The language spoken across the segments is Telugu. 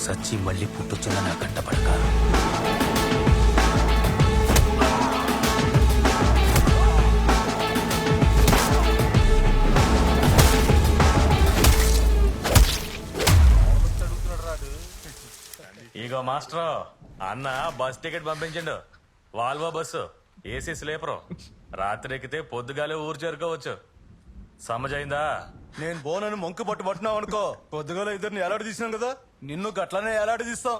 సచ్చి మళ్ళీ పుట్టొచ్చిన నా కంటపడక. ఇగో మాస్టర్ అన్న బస్ టికెట్ పంపించండు. Volvo bus AC sleeper. రాత్రి ఎక్కితే పొద్దుగాలే ఊరు చేరుకోవచ్చు. సమజైందా? నేను బోనని మొంకు పట్టు పట్టినావు అనుకో, పొద్దుగాల ఇద్దరిని ఎలాడి తీసినాం కదా, నిన్ను గట్లనే ఎలాడి తీస్తాం.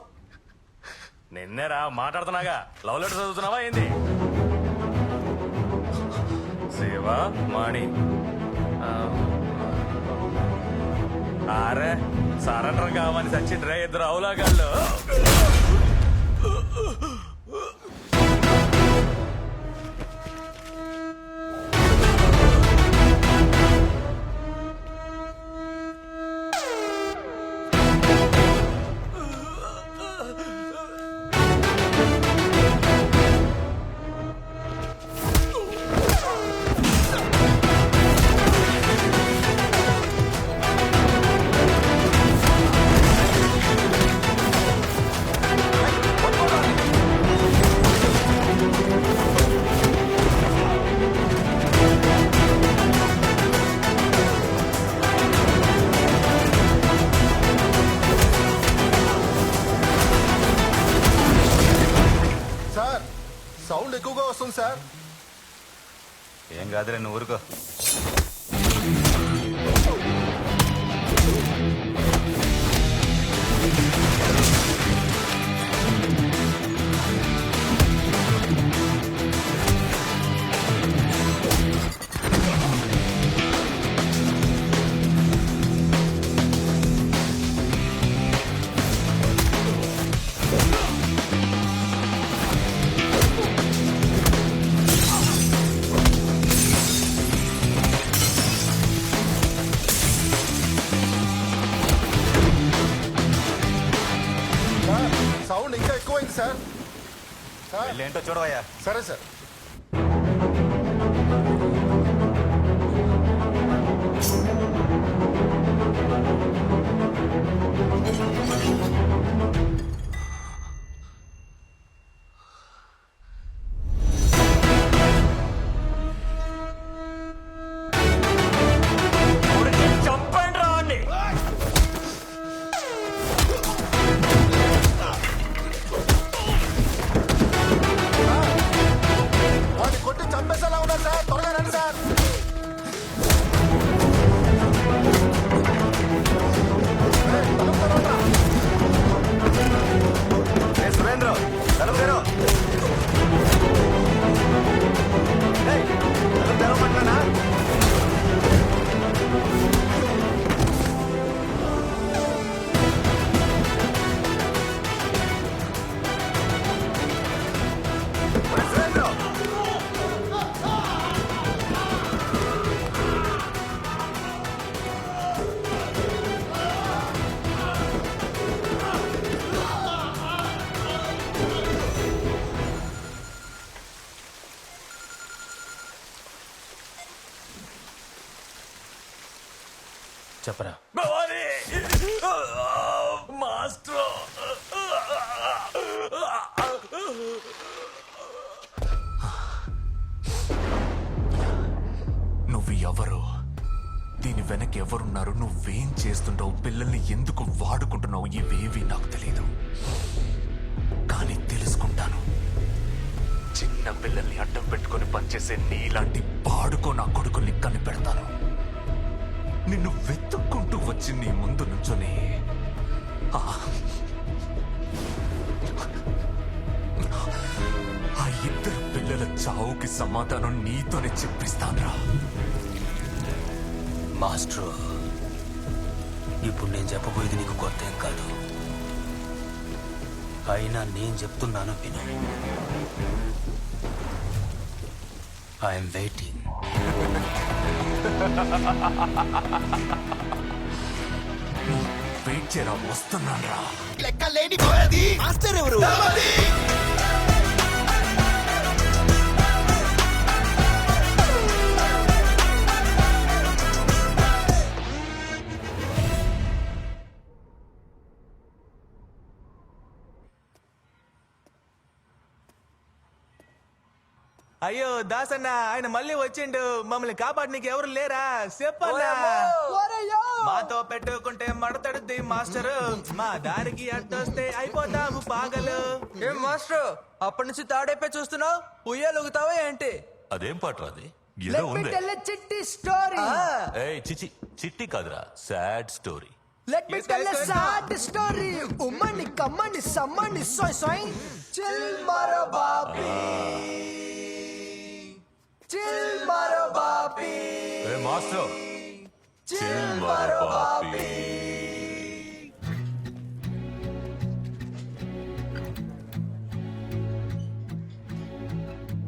నిన్నేరా మాట్లాడుతున్నాగా. లవ్ లెటర్ చదువుతున్నావా ఏంది? శివ మాణి ఆరే సరెండర్ కావని సచ్చిండ్రే ఇద్దరు అవులాగాళ్ళు. సార్ సౌండ్ ఎక్కువగా వస్తుంది సార్. ఏం కాదులే, నువ్వు ఊరుకో. సౌండ్ ఇంకా ఎక్కువైంది సార్. ఏంటో చూడవయ్యా. సరే సార్. చంపండి రావండి. వాడిని కొట్టి చంపేసేలా ఉన్నారు సార్, త్వరగా రండి సార్. సురేంద్ర తలుపుదేరో. తెరవమంటానా? సురేంద్ర చెప్పరా. భవానీ మాస్టర్ నువ్వు ఎవరు? దీని వెనక ఎవరున్నారు? నువ్వేం చేస్తుంటావు? పిల్లల్ని ఎందుకు వాడుకుంటున్నావు? ఇవేవి నాకు తెలియదు, కానీ తెలుసుకుంటాను. చిన్న పిల్లల్ని అడ్డం పెట్టుకొని పనిచేసే నీలాంటి పాడుకో నా కొడుకుల్ని కనిపెడతాను. నిన్ను వెతుక్కుంటూ వచ్చి నీ ముందు నుంచొని ఆ ఇద్దరు పిల్లల చావుకి సమాధానం నీతోనే చెప్పిస్తానురా. మాస్టర్, ఇప్పుడు నేను చెప్పబోయేది నీకు కొత్త ఏం కాదు. అయినా నేను చెప్తున్నాను విను. I'm waiting. వెయిట్ చేయరా, వస్తున్నాను రా. లెక్క లేనిపోయేది మాస్టర్ ఎవరు? అయ్యో దాసన్న ఆయన మళ్ళీ వచ్చిండు మమ్మల్ని కాపాడనీకి ఎవరు లేరా చెప్పన్నా మాతో పెట్టుకుంటే మడతడుద్ది మాస్టర్ మా దారికి అడ్డొస్తే అయిపోతాము పాగలు ఏం మాస్టర్ అప్పటి నుంచి తాడైపోయి చూస్తున్నావు ఉయ్యాలుగుతావా ఏంటి? అదేం పాట అది ఏదో ఉంది చిట్టి స్టోరీ ఏయ్ చిచి చిట్టి కాదురా sad story let me tell a sad story ఉమ్మని కమ్మని సమ్మని సోయ్ సోయ్ చిల్ మారో బాపీ చిల్ మారో బాపీ ఏ మాస్టర్ చిల్ మారో బాపీ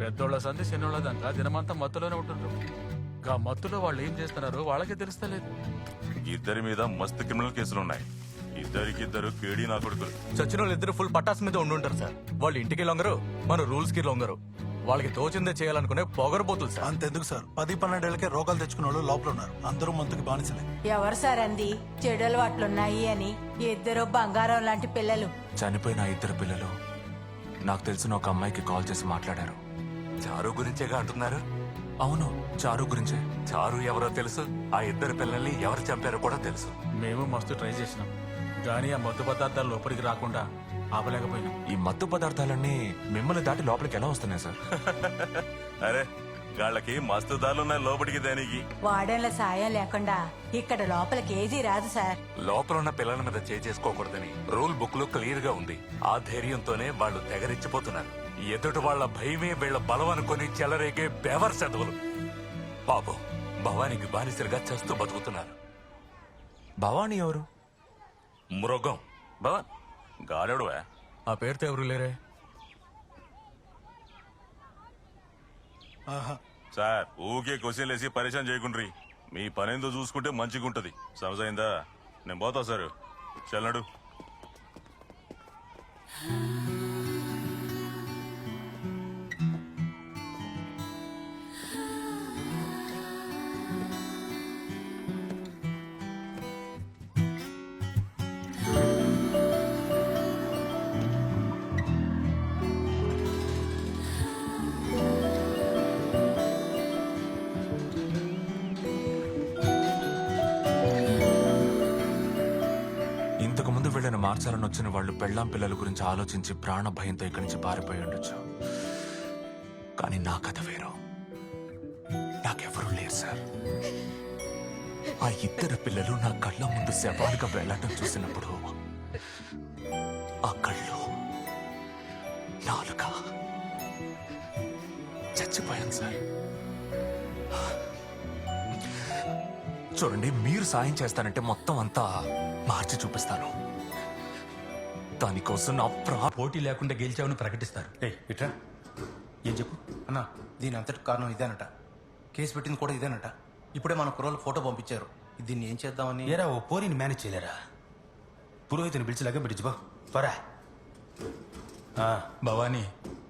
పెద్దోళ్ళ సంధి చిన్నోళ్ళ దాకా దినమంతా మత్తులోనే ఉంటుండ్రు గా మత్తులో వాళ్ళు ఏం చేస్తున్నారో వాళ్ళకే తెలుస్తలేదు. ఇద్దరి మీద మస్తు క్రిమినల్ కేసులు ఉన్నాయి. ఇద్దరికిద్దరు కేడీ నా కొడుకులు. చచ్చిన వాళ్ళు ఇద్దరు ఫుల్ పటాస్ మీద ఉండుంటారు సార్. వాళ్ళు ఇంటికి లొంగరు మన రూల్స్ కి లొంగరు. వాళ్ళకి తోచిందే చేయాలనుకునే పొగరబోతులు సార్. అంతెందుకు సార్ 10-12 ఏళ్ళకే రోగాలు తెచ్చుకున్న వాళ్ళు లోపల ఉన్నారు. అందరూ మందుకి బానిసలే. ఎవరు సార్ అంది చెడు అలవాట్లున్నాయి అని? ఇద్దరు బంగారం లాంటి పిల్లలు. చనిపోయిన ఆ ఇద్దరు పిల్లలు నాకు తెలిసిన ఒక అమ్మాయికి కాల్ చేసి మాట్లాడారు. చారు గురించేగా అంటున్నారు. అవును, చారు గురించే. చారు ఎవరో తెలుసు, ఆ ఇద్దరు పిల్లల్ని ఎవరు చంపారో కూడా తెలుసు. మేము మస్తు ట్రై చేసినాం కానీ ఆ మత్తు పదార్థాలు లోపలికి రాకుండా ఆపలేకపోయినాం. ఈ మత్తు పదార్థాలన్నీ మిమ్మల్ని దాటి లోపలికి ఎలా వస్తున్నాయి సార్? అరే వాళ్ళకి మస్తు దారులున్నాయి లోపలికి దానికి. వాడేళ్ల సాయం లేకుండా ఇక్కడ లోపలికి ఏదీ రాదు సార్. లోపల ఉన్న పిల్లల మీద చేసుకోకూడదని రూల్ బుక్ లో క్లియర్ గా ఉంది. ఆ ధైర్యంతోనే వాళ్ళు తెగరిచ్చిపోతున్నారు. ఎదుటి వాళ్ళ భయమే వీళ్ళ బలం అనుకుని చెలరేగే బెవర్ చదువులు. పాపం భవానికి బానిసలుగా చేస్తూ బతుకుతున్నారు. భవానీ ఎవరు? మృగం భవన్ గాడెడువా? ఆ పేరుతో ఎవరు లేరే. సార్ ఊకే క్వశ్చన్ వేసి పరిచయం చేయకుండ్రి. మీ పనేందో చూసుకుంటే మంచిగుంటది. సమజైందా? నేను పోతా సార్. చల్లడు. ఇంతకు ముందు వీళ్ళని మార్చాలని వచ్చిన వాళ్ళు పెళ్ళాం పిల్లల గురించి ఆలోచించి ప్రాణ భయంతో ఇక్కడి నుంచి పారిపోయి ఉండొచ్చు. కానీ నా కథ వేరు. నాకెవరూ లేరు సార్. ఆ ఇద్దరు పిల్లలు నా కళ్ళ ముందు శవాలుగా వెళ్ళటం చూసినప్పుడు ఆ కళ్ళు నాలుక చచ్చిపోయాను సార్. చూడండి, మీరు సాయం చేస్తానంటే మొత్తం అంతా మార్చి చూపిస్తాను. దానికోసం నా పోటీ లేకుండా గెలిచావని ప్రకటిస్తారు. ఇట్రా ఏం చెప్పు అన్నా. దీని అంతటి కారణం ఇదేనట. కేసు పెట్టింది కూడా ఇదేనట. ఇప్పుడే మన కుర్రోళ్ళు ఫోటో పంపించారు. దీన్ని ఏం చేద్దామని. ఏరా ఓ పోరిని మేనేజ్ చేయలేరా? పురోహితుని పిలిచిలాగా బిడ్చి బా పరా. భవానీ,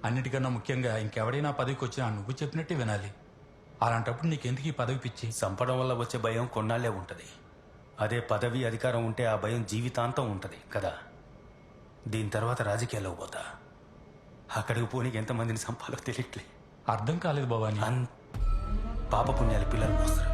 అన్నిటికన్నా ముఖ్యంగా ఇంకెవడైనా పదవికి వచ్చినా నువ్వు చెప్పినట్టే వినాలి. అలాంటప్పుడు నీకెందుకు ఈ పదవి పిచ్చి? చంపడం వల్ల వచ్చే భయం కొన్నాళ్లే ఉంటది. అదే పదవి అధికారం ఉంటే ఆ భయం జీవితాంతం ఉంటది కదా. దీని తర్వాత రాజకీయాల్లోకి పోతా. అక్కడికి పోనీకి ఎంతమందిని చంపాలో తెలియట్లే. అర్థం కాలేదు భవానీ. పాపపుణ్యాలు పిల్లలు మోస్తారు.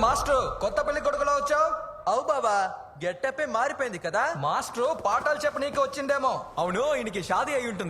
మాస్టర్ కొత్త పెళ్లి కొడుకులో వచ్చావు? అవు బాబా, గెట్టప్పే మారిపోయింది కదా. మాస్టర్ పాఠాలు చెప్పనీకి వచ్చిందేమో. అవును, ఈయనకి షాదీ అయి ఉంటుంది.